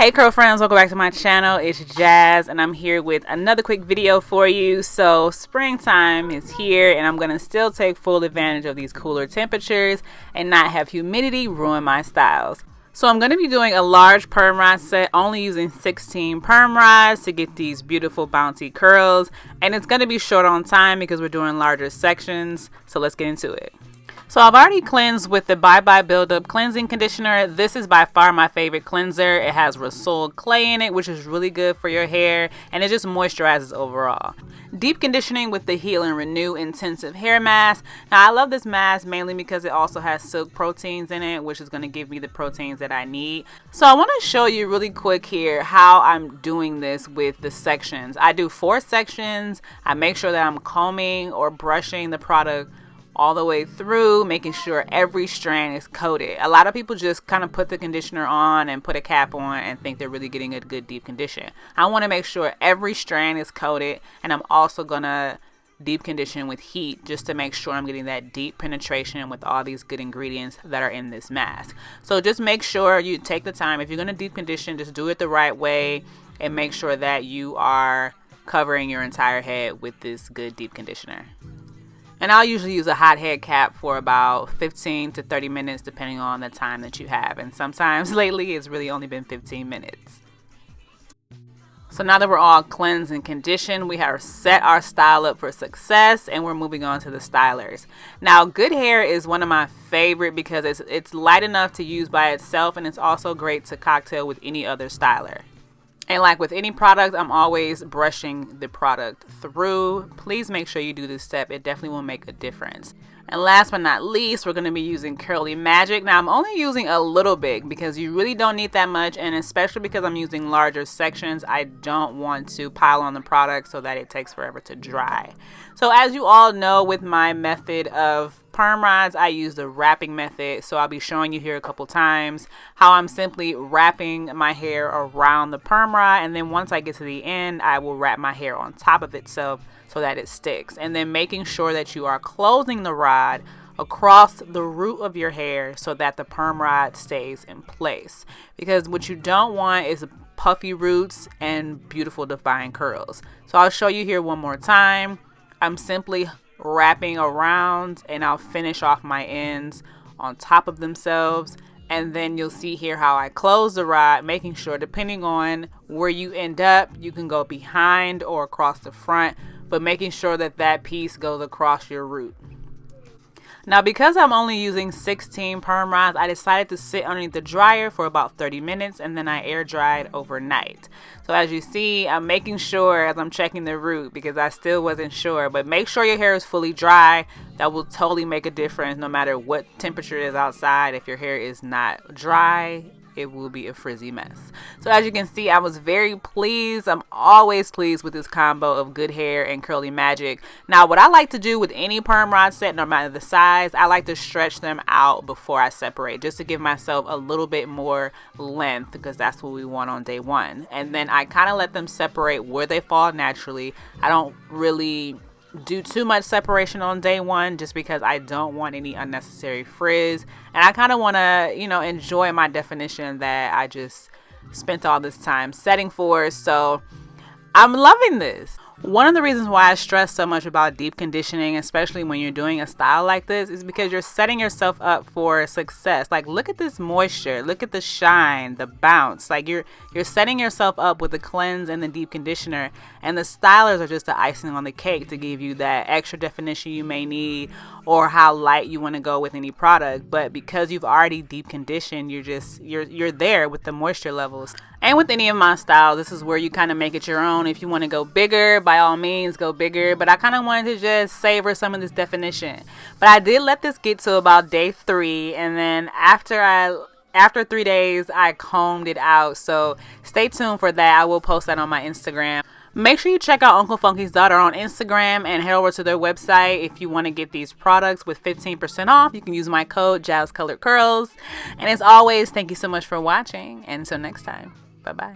Hey curl friends, welcome back to my channel. It's Jazz and I'm here with another quick video for you. So springtime is here and I'm going to still take full advantage of these cooler temperatures and not have humidity ruin my styles. So I'm going to be doing a large perm rod set, only using 16 perm rods to get these beautiful bouncy curls, and it's going to be short on time because we're doing larger sections. So let's get into it. So I've already cleansed with the Bye Buildup cleansing conditioner. This is by far my favorite cleanser. It has Rosol clay in it, which is really good for your hair, and it just moisturizes overall. Deep conditioning with the Heal and Renew Intensive Hair Mask. Now I love this mask mainly because it also has silk proteins in it, which is going to give me the proteins that I need. So I want to show you really quick here how I'm doing this with the sections. I do 4 sections. I make sure that I'm combing or brushing the product all the way through, making sure every strand is coated. A lot of people just kind of put the conditioner on and put a cap on and think they're really getting a good deep condition. I want to make sure every strand is coated, and I'm also gonna deep condition with heat just to make sure I'm getting that deep penetration with all these good ingredients that are in this mask. So just make sure you take the time. If you're gonna deep condition, just do it the right way and make sure that you are covering your entire head with this good deep conditioner. And I'll usually use a hot head cap for about 15 to 30 minutes depending on the time that you have. And sometimes lately it's really only been 15 minutes. So now that we're all cleansed and conditioned, we have set our style up for success and we're moving on to the stylers. Now good hair is one of my favorite because it's light enough to use by itself, and it's also great to cocktail with any other styler. And like with any product, I'm always brushing the product through. Please make sure you do this step. It definitely will make a difference. And last but not least, we're going to be using Curly Magic. Now I'm only using a little bit because you really don't need that much, and especially because I'm using larger sections, I don't want to pile on the product so that it takes forever to dry. So as you all know, with my method of perm rods, I use the wrapping method. So I'll be showing you here a couple times how I'm simply wrapping my hair around the perm rod, and then once I get to the end, I will wrap my hair on top of itself so that it sticks, and then making sure that you are closing the rod across the root of your hair so that the perm rod stays in place, because what you don't want is puffy roots and beautiful defined curls. So I'll show you here one more time. I'm simply wrapping around and I'll finish off my ends on top of themselves, and then you'll see here how I close the rod, making sure depending on where you end up, you can go behind or across the front, but making sure that that piece goes across your root. Now because I'm only using 16 perm rods, I decided to sit underneath the dryer for about 30 minutes and then I air dried overnight. So as you see, I'm making sure as I'm checking the root because I still wasn't sure, but make sure your hair is fully dry. That will totally make a difference no matter what temperature it is outside. If your hair is not dry, it will be a frizzy mess. So as you can see, I was very pleased. I'm always pleased with this combo of good hair and Curly Magic. Now what I like to do with any perm rod set, no matter the size, I like to stretch them out before I separate, just to give myself a little bit more length, because that's what we want on day one. And then I kind of let them separate where they fall naturally. I don't really do too much separation on day one just because I don't want any unnecessary frizz, and I kind of want to, you know, enjoy my definition that I just spent all this time setting for. So I'm loving this. One of the reasons why I stress so much about deep conditioning, especially when you're doing a style like this, is because you're setting yourself up for success. Like, look at this moisture, look at the shine, the bounce. Like you're setting yourself up with the cleanse and the deep conditioner, and the stylers are just the icing on the cake to give you that extra definition you may need or how light you want to go with any product. But because you've already deep conditioned, you're there with the moisture levels. And with any of my styles, this is where you kind of make it your own. If you want to go bigger, by all means go bigger, but I kind of wanted to just savor some of this definition. But I did let this get to about day 3, and then after 3 days I combed it out. So stay tuned for that. I will post that on my Instagram. Make sure you check out Uncle Funky's Daughter on Instagram and head over to their website if you want to get these products with 15% off. You can use my code Jas'ColoredCurls. And as always, thank you so much for watching, and until next time, bye bye.